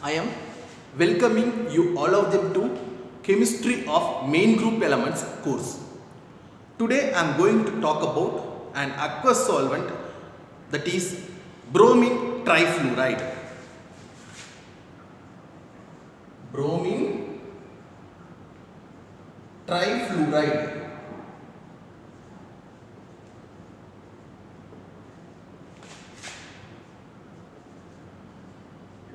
I am welcoming you all of them to Chemistry of Main Group Elements course. Today I am going to talk about an aqueous solvent, that is bromine trifluoride. Bromine trifluoride.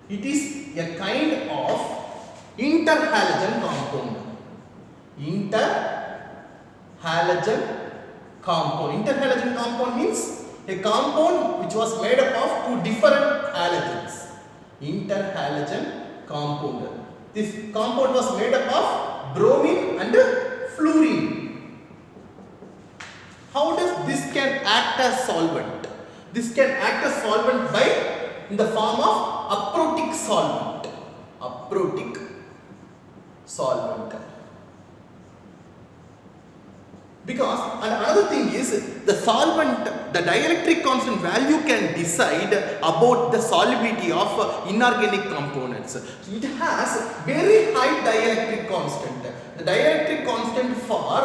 It is a kind of interhalogen compound. Interhalogen compound means a compound which was made up of two different halogens. Interhalogen compound. This compound was made up of bromine and fluorine. How does this can act as solvent? This can act as solvent by in the form of aprotic solvent. Aprotic solvent. Because another thing is the solvent, the dielectric constant value can decide about the solubility of inorganic components. It has very high dielectric constant. The dielectric constant for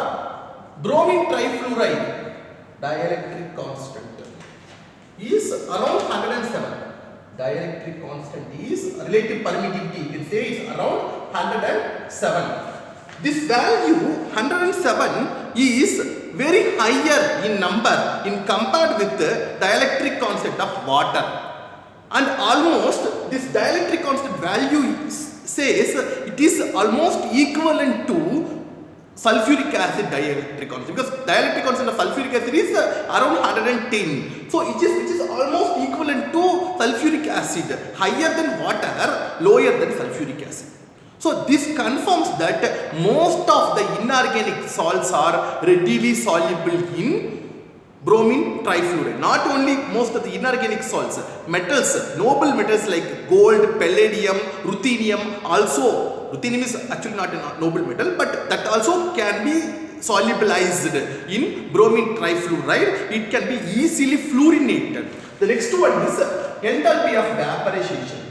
bromine trifluoride, dielectric constant is around 107. Dielectric constant is relative permittivity, you can say it's around 107. This value 107 is very higher in number in compared with the dielectric constant of water, and almost this dielectric constant value says it is almost equivalent to sulfuric acid dielectric constant, because dielectric constant of sulfuric acid is around 110. So it is almost equivalent to sulfuric acid, higher than water, lower than sulfuric acid. So this confirms that most of the inorganic salts are readily soluble in bromine trifluoride. Not only most of the inorganic salts, metals, noble metals like gold, palladium, ruthenium, also ruthenium is actually not a noble metal, but that also can be solubilized in bromine trifluoride. It can be easily fluorinated. The next one is enthalpy of vaporization.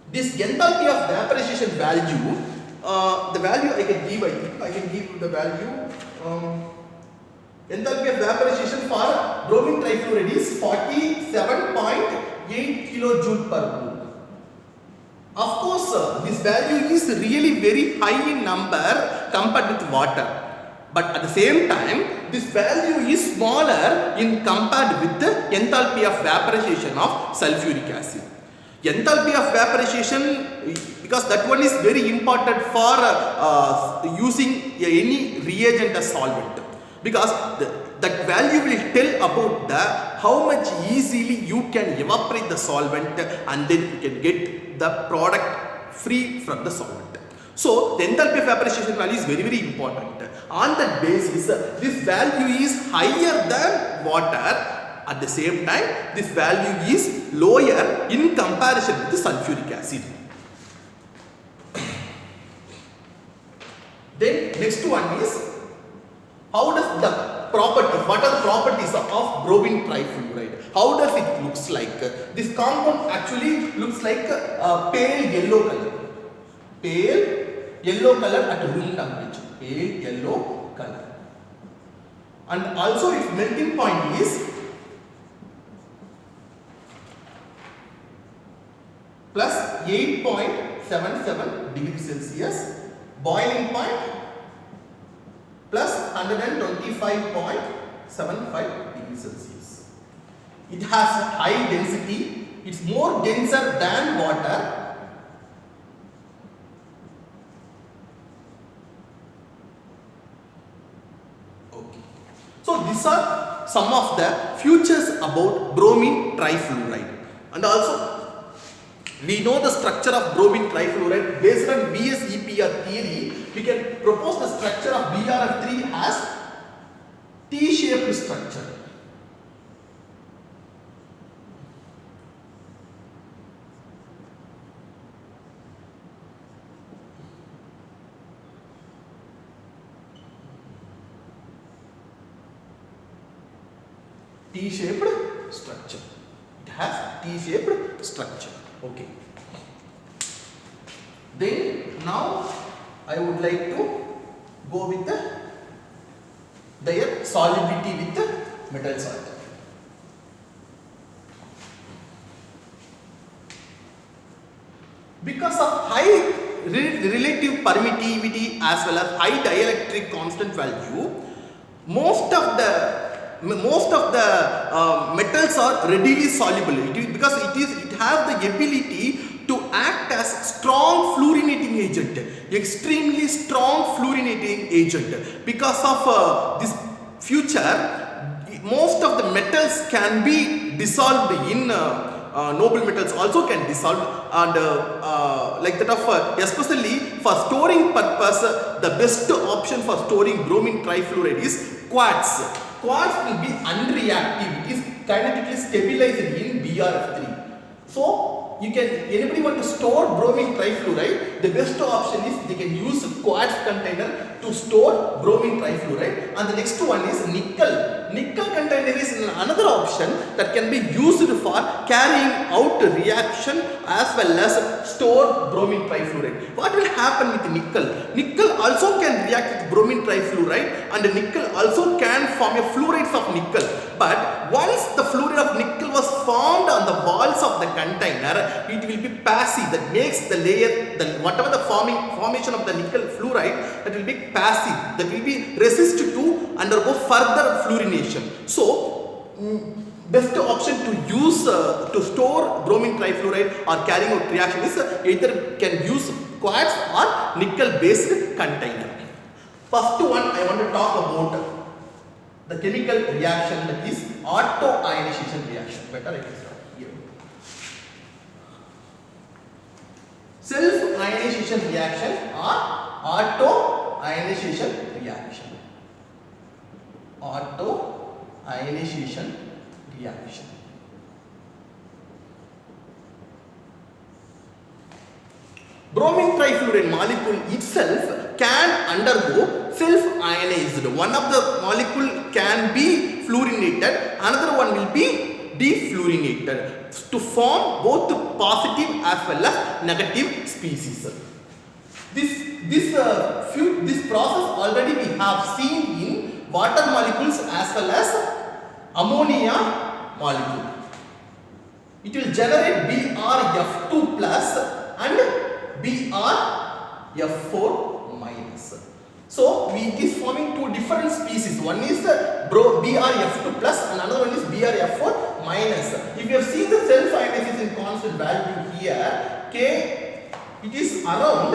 This enthalpy of vaporization value, the value I can give the value. Enthalpy of vaporization for bromine trifluoride is 47.8 kilojoule per mole. Of course, this value is really very high in number compared with water, but at the same time, this value is smaller in compared with the enthalpy of vaporization of sulfuric acid. Enthalpy of vaporization, because that one is very important for using any reagent as solvent, because that value will tell about how much easily you can evaporate the solvent and then you can get the product free from the solvent. So the enthalpy of vaporization value is very important. On that basis, this value is higher than water. At the same time, this value is lower in comparison with the sulfuric acid. Then next one is, how does the properties, what are the properties of bromine trifluoride? How does it looks like? This compound actually looks like a pale yellow color. Pale yellow color at room temperature. Pale yellow color. And also its melting point is plus 8.77 degrees Celsius, boiling point plus 125.75 degrees Celsius. It has high density, it's more denser than water. Okay. So these are some of the features about bromine trifluoride, and also we know the structure of bromine trifluoride based on BS-EPR theory. We can propose the structure of BRF3 as T-shaped structure. T-shaped structure. It has T-shaped structure. Okay. Then now I would like to go with their solubility with the metal salt. Because of high relative permittivity as well as high dielectric constant value, most of the metals are readily soluble. Because it has the ability to act as strong fluorinating agent, extremely strong fluorinating agent. Because of this feature, most of the metals can be dissolved in noble metals also can dissolve, and like that of especially for storing purpose, the best option for storing bromine trifluoride is quartz. Quartz will be unreactive. It is kinetically stabilized in BrF3. So you can, anybody want to store bromine trifluoride, the best option is they can use quartz container to store bromine trifluoride. And the next one is nickel. Nickel container is another option that can be used for carrying out reaction as well as store bromine trifluoride. What will happen with nickel? Nickel also can react with bromine trifluoride, and nickel also can form a fluorides of nickel. But once the fluoride of nickel was formed on the walls of the container, it will be passive. That makes the layer, whatever the formation of the nickel fluoride, that will be passive. That will be resist to undergo further fluorination. So, best option to use to store bromine trifluoride or carrying out reaction is either can use quartz or nickel based container. First one I want to talk about the chemical reaction, that is autoionization reaction. Better I can start here. Self-ionization reaction or autoionization reaction. Autoionization reaction. Bromine trifluoride molecule itself can undergo self-ionized. One of the molecule can be fluorinated, another one will be defluorinated to form both positive as well as negative species. This process already we have seen in water molecules as well as ammonia molecule. It will generate BrF2 plus and BrF4 minus. So it is forming two different species. One is BrF2 plus and another one is BrF4 minus. If you have seen the self-ionization constant value here, K, it is around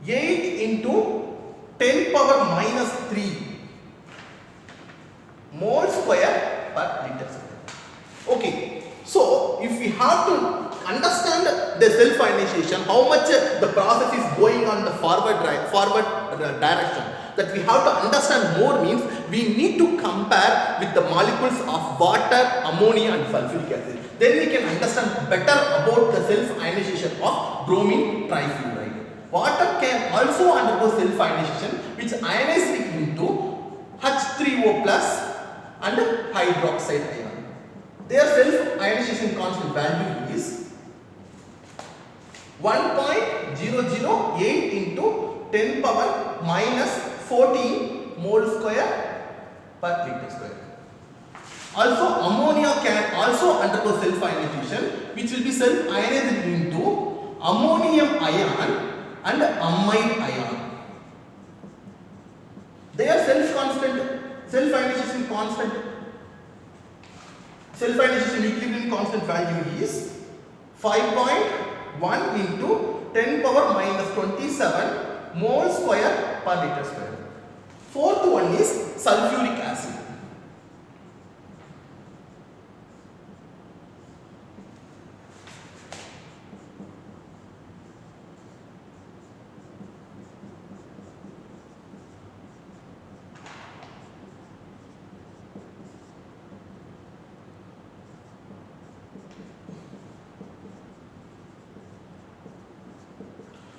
8 into 10 power minus 3 mole square per liter square. Okay, so if we have to understand the self-ionization, how much the process is going on the forward direction, that we have to understand more means we need to compare with the molecules of water, ammonia and sulfuric acid. Then we can understand better about the self-ionization of bromine trifluoride. Water can also undergo self-ionization, which ionizes it into H3O plus and hydroxide ion. Their self-ionization constant value is 1.008 into 10 power minus 14 mole square per liter square. Also, ammonia can also undergo self-ionization, which will be self-ionized into ammonium ion and amide ion. Their self-ionization equilibrium constant value is 5.1 into 10 power minus 27 mole square per liter square. Fourth one is sulfuric acid.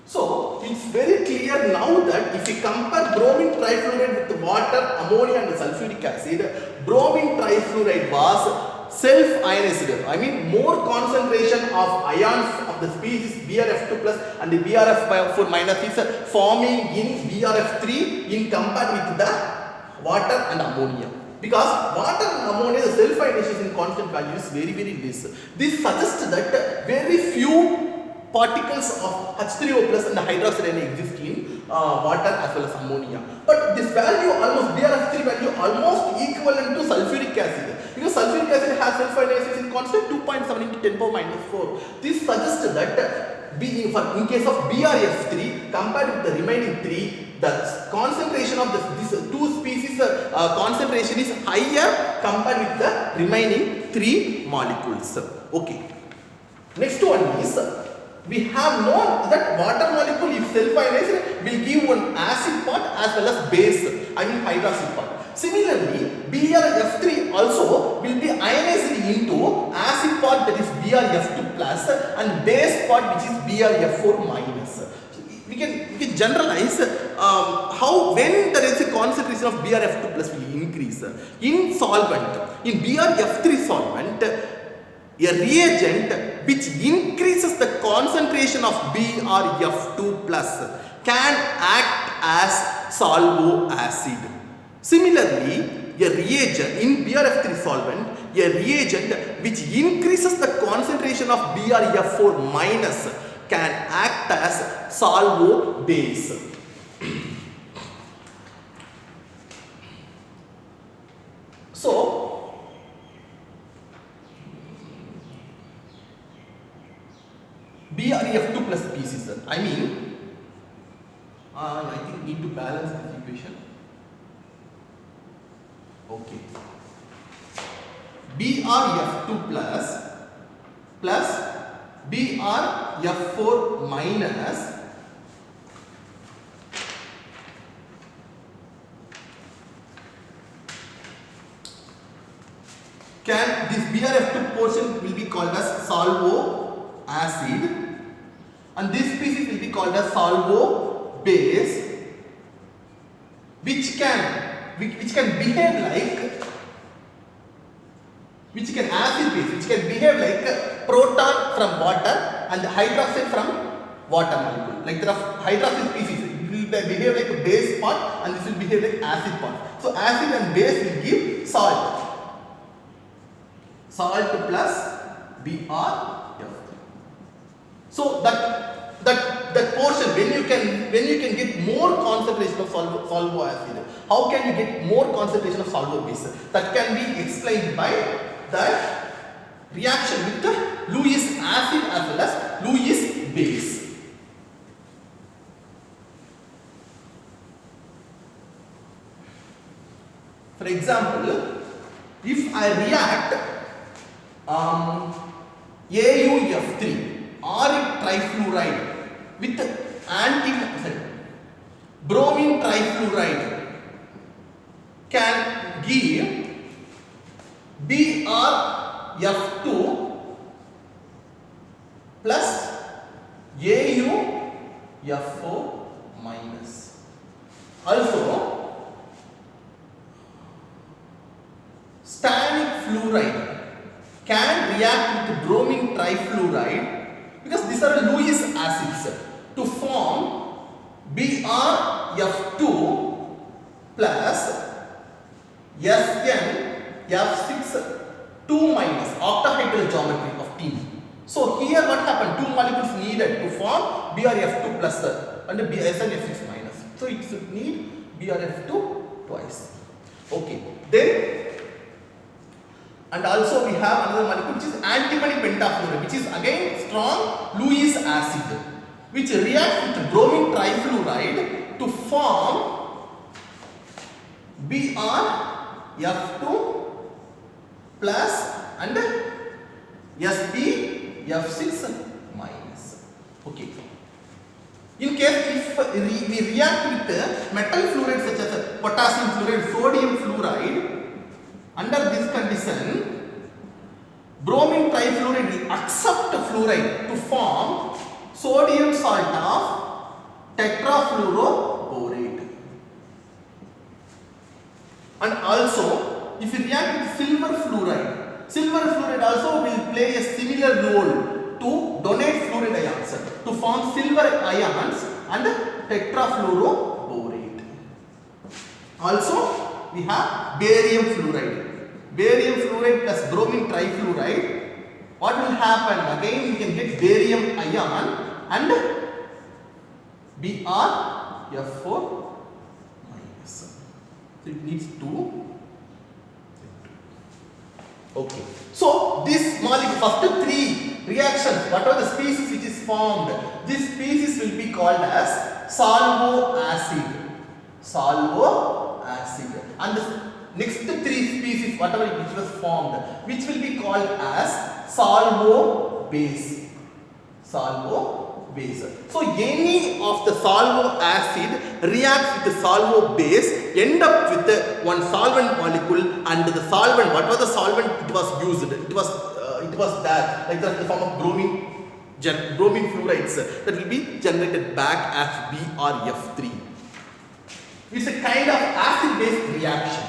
So it's very clear now that if you compare bromine trifluoride with water, ammonia and sulfuric acid, bromine trifluoride was self-ionized. I mean more concentration of ions of the species BRF2 plus and the BRF4 minus is forming in BRF3 in compared with the water and ammonia. Because water and ammonia, the self-ionization constant value is very less. This suggests that very few particles of H3O plus and hydroxide ion exist in water as well as ammonia. But this value almost, BRF3 value almost equivalent to sulfuric acid. Because sulfuric acid has self-ionization constant 2.7 into 10 power minus 4. This suggests that in case of BRF3 compared with the remaining 3, the concentration of these two species concentration is higher compared with the remaining 3 molecules. Okay. Next one is, we have known that water molecule if self-ionized will give one acid part as well as base, I mean hydroxide part. Similarly, BRF3 also will be ionized into acid part, that is BRF2 plus, and base part which is BRF4 minus. We can generalize how when there is a concentration of BRF2 plus will increase. In solvent, in BRF3 solvent, a reagent which increases the concentration of BRF2 plus can act as solvo acid. Similarly, a reagent in BRF3 solvent, a reagent which increases the concentration of BRF4 minus can act as solvo base. So, BRF2 plus species, I mean, I think need to balance this equation. Okay. BRF2 plus BRF4 minus can this BRF2 portion will be called as solvo acid and this species will be called as solvo base, which can behave like, which can acid base, which can behave like proton from water and hydroxide from water molecule. Like there are hydroxide species, it will behave like a base part and this will behave like acid part. So acid and base will give salt. Salt plus BRF3. So that portion, when you can get more concentration of solvo acid, how can you get more concentration of solvo base? That can be explained by the reaction with the Lewis acid as well as Lewis base. For example, if I react AuF3 auric trifluoride with bromine trifluoride can give BRF2 plus AuF4 minus. Also, stannic fluoride can react with bromine trifluoride because these are Lewis acids to form BRF2 plus SnF6 2 minus octahedral geometry of tin. So here what happened? 2 molecules needed to form BRF2 plus and SnF6 minus. So it should need BRF2 twice. Okay. Then and also we have another molecule which is antimony pentafluoride, which is again strong Lewis acid, which reacts with bromine trifluoride to form BRF2 plus and SbF6 minus. Okay. In case if we react with metal fluoride such as potassium fluoride, sodium fluoride, under this condition, bromine trifluoride will accept fluoride to form sodium salt of tetrafluoroborate. And also, if you react with silver fluoride also will play a similar role to donate fluoride ions to form silver ions and tetrafluoroborate. Also, we have barium fluoride. Barium fluoride plus bromine trifluoride. What will happen? Again, we can get barium ion and BrF4 minus. So it needs 2. Okay. So this molecule, first 3 reactions, whatever the species which is formed, this species will be called as solvo acid. And the next 3 species, whatever which was formed, which will be called as solvo base. So any of the solvo acid reacts with the solvo base, end up with the one solvent molecule, and the solvent, what was the solvent it was used, it was that, like the form of bromine fluorides that will be generated back as BrF3. It's a kind of acid-base reaction.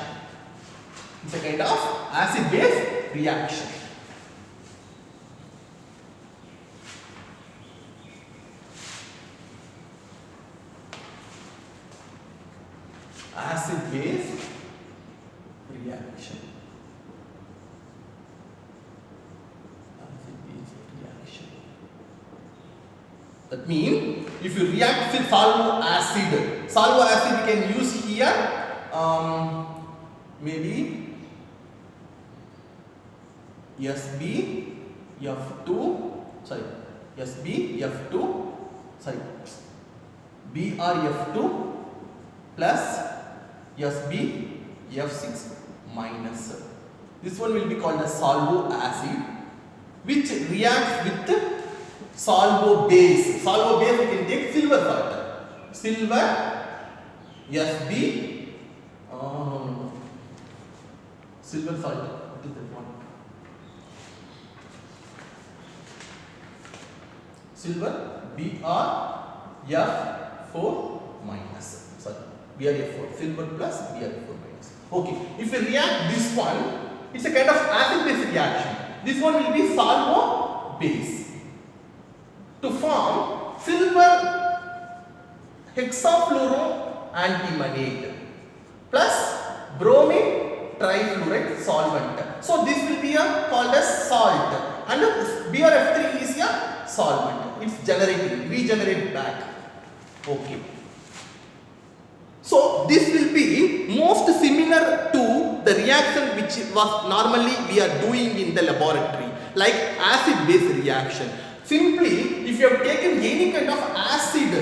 Acid-base reaction. That means if you react with solvo acid we can use here maybe SbF2 BrF2 plus SbF6 minus. This one will be called as solvo acid, which reacts with solvo base. Solvo base we can take silver salt. Silver salt. What is that one? Silver BrF4 minus. BrF4. Silver plus BrF4 minus. Okay. If we react this one, it's a kind of acid-base reaction. This one will be solvo base to form silver hexafluoroantimonate plus bromine trifluoride solvent. So this will be called as salt, and BrF3 is a solvent. It's regenerate back. Okay. So this will be most similar to the reaction which was normally we are doing in the laboratory, like acid-base reaction. Simply, if you have taken any kind of acid,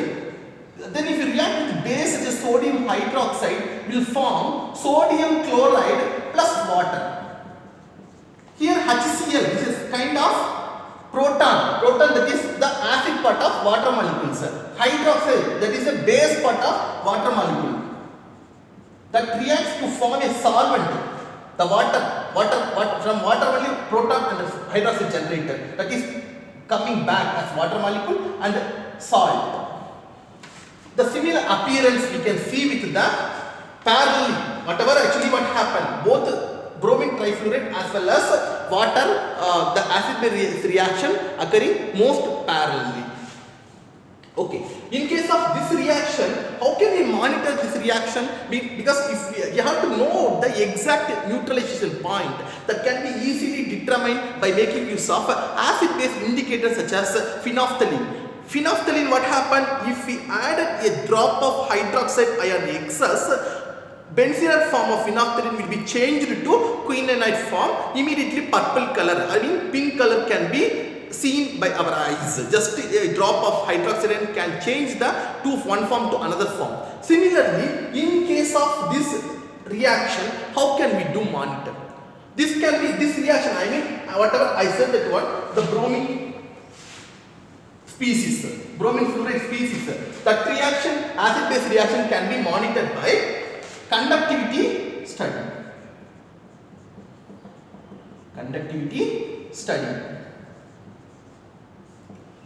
then if you react with base such as sodium hydroxide, will form sodium chloride plus water. Here HCl, which is kind of proton that is the acid part of water molecules. Hydroxide, that is the base part of water molecule. That reacts to form a solvent. The water from water only proton and hydroxide generated. That is coming back as water molecule and salt. The similar appearance we can see with the parallelly. Whatever actually what happened, both bromine trifluoride as well as water, the acid-base reaction occurring most parallelly. Okay. In case of this reaction, how can we monitor this reaction? Because if you have to know the exact neutralization point that can be easily determined by making use of acid-base indicators such as phenolphthalein. Phenolphthalein, what happened if we added a drop of hydroxide ion excess, benzyl form of phenolphthalein will be changed to quinonide form. Immediately purple color, pink color can be seen by our eyes. Just a drop of hydroxide can change the one form to another form. Similarly, in case of this reaction, how can we do monitor? This reaction, whatever I said that one, the bromine species, bromine fluoride species, that reaction, acid-base reaction can be monitored by conductivity study.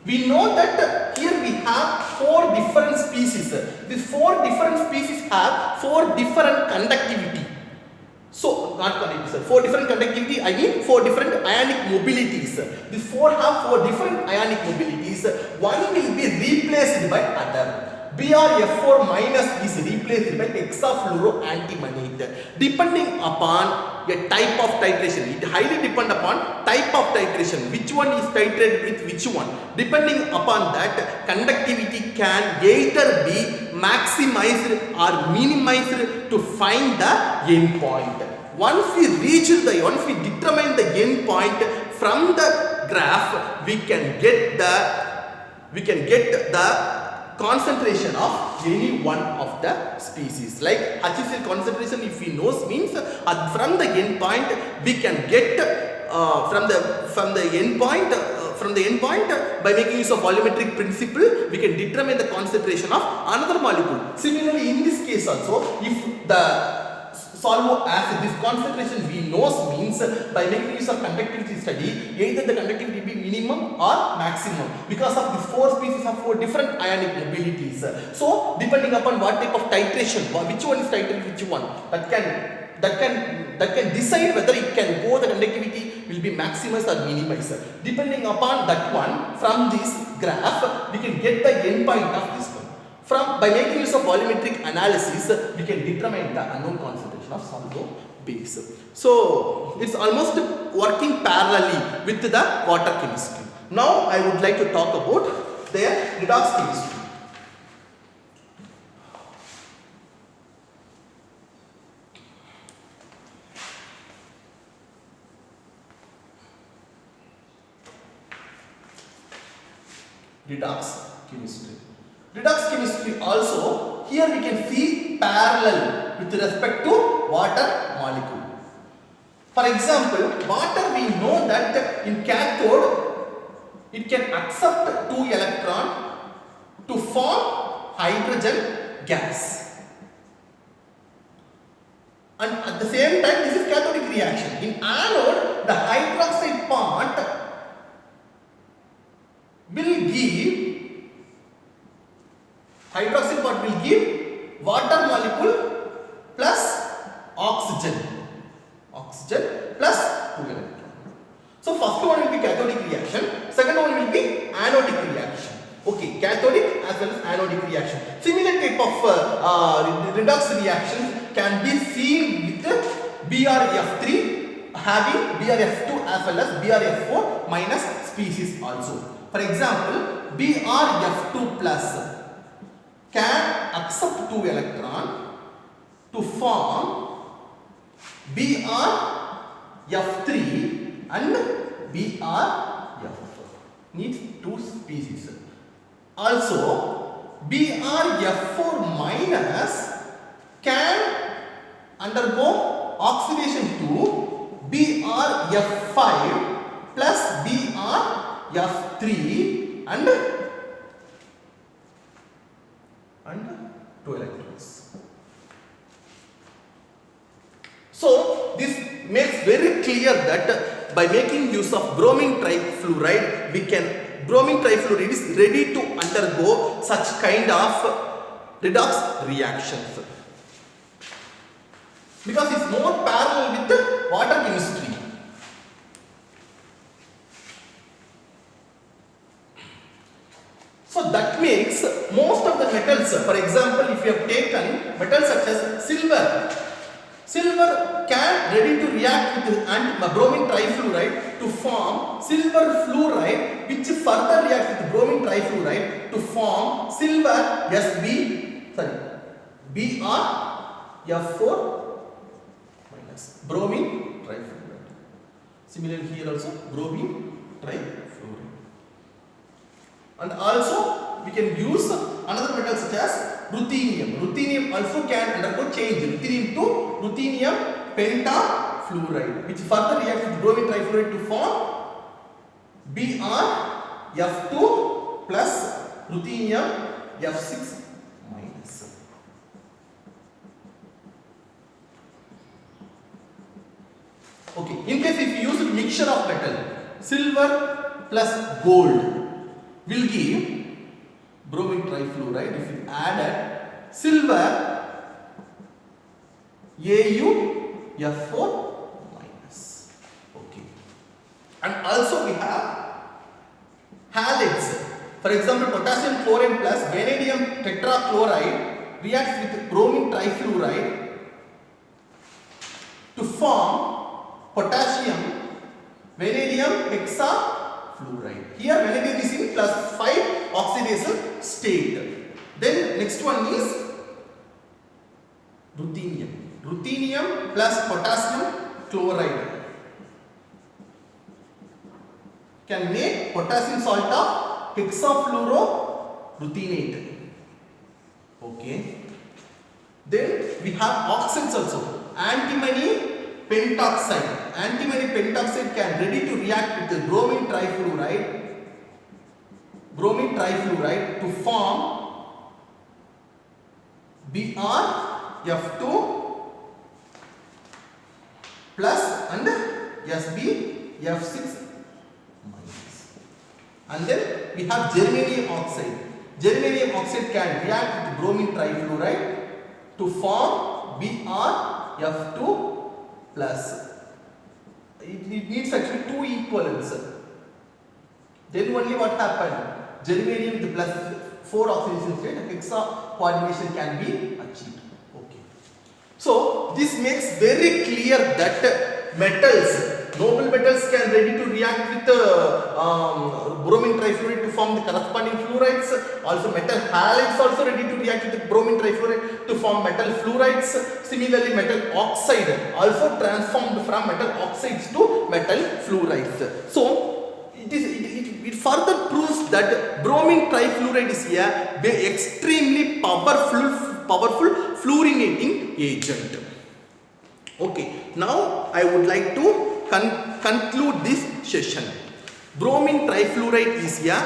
We know that here we have 4 different species. These 4 different species have 4 different conductivity. So, not conductivity, sir. 4 different conductivity, I mean 4 different ionic mobilities. These 4 have 4 different ionic mobilities. One will be replaced by other. BrF4 minus is replaced by hexafluoroantimonate. Depending upon a type of titration, it highly depend upon type of titration, which one is titrated with which one. Depending upon that, conductivity can either be maximized or minimized to find the end point. Once we determine the end point from the graph, we can get the concentration of any one of the species. Like HCl concentration, if we know, means from the end point we can get from the end point by making use of volumetric principle, we can determine the concentration of another molecule. Similarly, in this case also, if the solvo acid, this concentration we know means by making use of conductivity study, either the conductivity be minimum or maximum, because of these 4 species of 4 different ionic mobilities. So depending upon what type of titration, which one is titrated which one, that can decide whether it can go, the conductivity will be maximized or minimized. Depending upon that one, from this graph we can get the end point of this one. By making use of volumetric analysis, we can determine the unknown concentration of solvo base. So it's almost working parallelly with the water chemistry. Now I would like to talk about their redox chemistry. Redox chemistry. Redox chemistry also, here we can see parallel with respect to water molecule. For example, water, we know that in cathode it can accept 2 electrons to form hydrogen gas, and at the same time this is cathodic reaction. In anode, the hydroxide part will give water molecule plus oxygen plus 2 electrons. So first one will be cathodic reaction, second one will be anodic reaction. Okay, cathodic as well as anodic reaction. Similar type of redox reactions can be seen with BrF3 having BrF2 as well as BrF4 minus species also. For example, BrF2 plus can accept 2 electrons to form BrF3 and BrF4. Needs 2 species. Also, BrF4 minus can undergo oxidation to BrF5 plus BrF3 and 2 electrons. So this makes very clear that by making use of bromine trifluoride, bromine trifluoride is ready to undergo such kind of redox reactions, because it's more parallel with the water chemistry. So that makes most of the metals, for example, if you have taken metals such as silver can ready to react with bromine trifluoride to form silver fluoride, which further reacts with bromine trifluoride to form silver BrF4 minus bromine trifluoride. Similarly here also bromine trifluoride. And also we can use another metal such as ruthenium. Ruthenium also can undergo change, ruthenium to ruthenium pentafluoride, which further reacts with bromine trifluoride to form BrF2 plus ruthenium F6 minus. Okay, in case if you use a mixture of metal, silver plus gold will give bromine trifluoride, if you added silver AuF4 minus. Okay. And also we have halides. For example, potassium chloride plus vanadium tetrachloride reacts with bromine trifluoride to form potassium vanadium hexafluoride. Here vanadium is in +5 oxidation state. Then next one is ruthenium. Ruthenium plus potassium chloride can make potassium salt of hexafluorothenate. Okay. Then we have oxides also. Antimony pentoxide. Antimony pentoxide can ready to react with the bromine trifluoride to form BrF2 plus and SbF6 minus. And then we have germanium oxide. Germanium oxide can react with bromine trifluoride to form BrF2 plus. It needs actually 2 equivalents. Then only what happened? Germanium with plus 4 oxidation state, hexa coordination can be achieved. Okay. So this makes very clear that metals, noble metals can ready to react with bromine trifluoride to form the corresponding fluorides. Also metal halides also ready to react with the bromine trifluoride to form metal fluorides. Similarly, metal oxide also transformed from metal oxides to metal fluorides. So it further proves that bromine trifluoride is a extremely powerful fluorinating agent. Okay, now I would like to conclude this session. Bromine trifluoride is a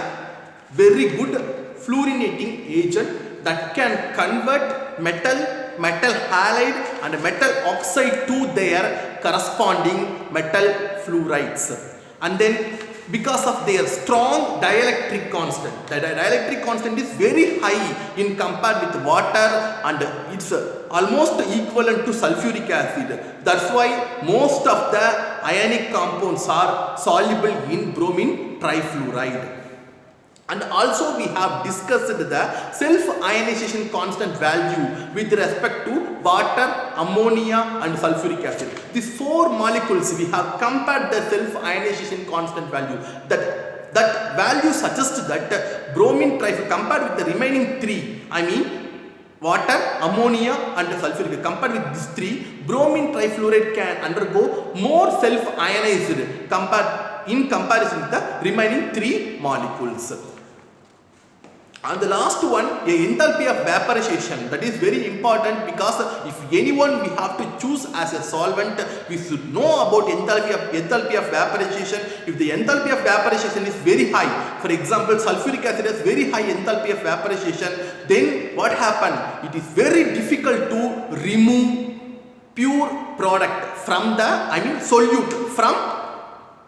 very good fluorinating agent that can convert metal halide and metal oxide to their corresponding metal fluorides. And then because of their strong dielectric constant, the dielectric constant is very high in compared with water, and it's almost equivalent to sulfuric acid. That's why most of the ionic compounds are soluble in bromine trifluoride. And also we have discussed the self-ionization constant value with respect to water, ammonia and sulfuric acid. These 4 molecules we have compared the self-ionization constant value. That value suggests that bromine trifluoride compared with the remaining 3, I mean water, ammonia and sulfuric, compared with these 3, bromine trifluoride can undergo more self-ionized in comparison with the remaining 3 molecules. And the last one, a enthalpy of vaporization. That is very important, because if anyone we have to choose as a solvent, we should know about enthalpy of vaporization. If the enthalpy of vaporization is very high, for example sulfuric acid has very high enthalpy of vaporization, then what happens? It is very difficult to remove pure product from the, solute from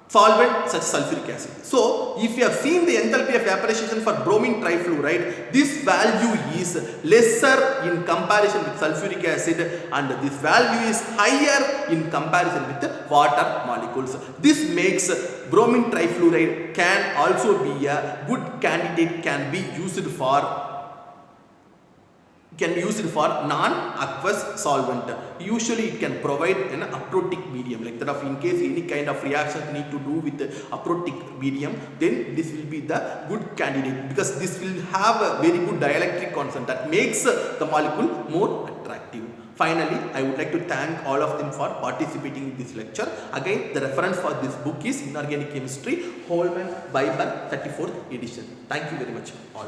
solvent such sulfuric acid. So if you have seen the enthalpy of vaporization for bromine trifluoride, this value is lesser in comparison with sulfuric acid, and this value is higher in comparison with the water molecules. This makes bromine trifluoride can also be a good candidate, can be used for non-aqueous solvent. Usually it can provide an aprotic medium, like that of in case any kind of reactions need to do with the aprotic medium, then this will be the good candidate, because this will have a very good dielectric constant that makes the molecule more attractive. Finally, I would like to thank all of them for participating in this lecture. Again, the reference for this book is Inorganic Chemistry, Holman Biber 34th edition. Thank you very much all.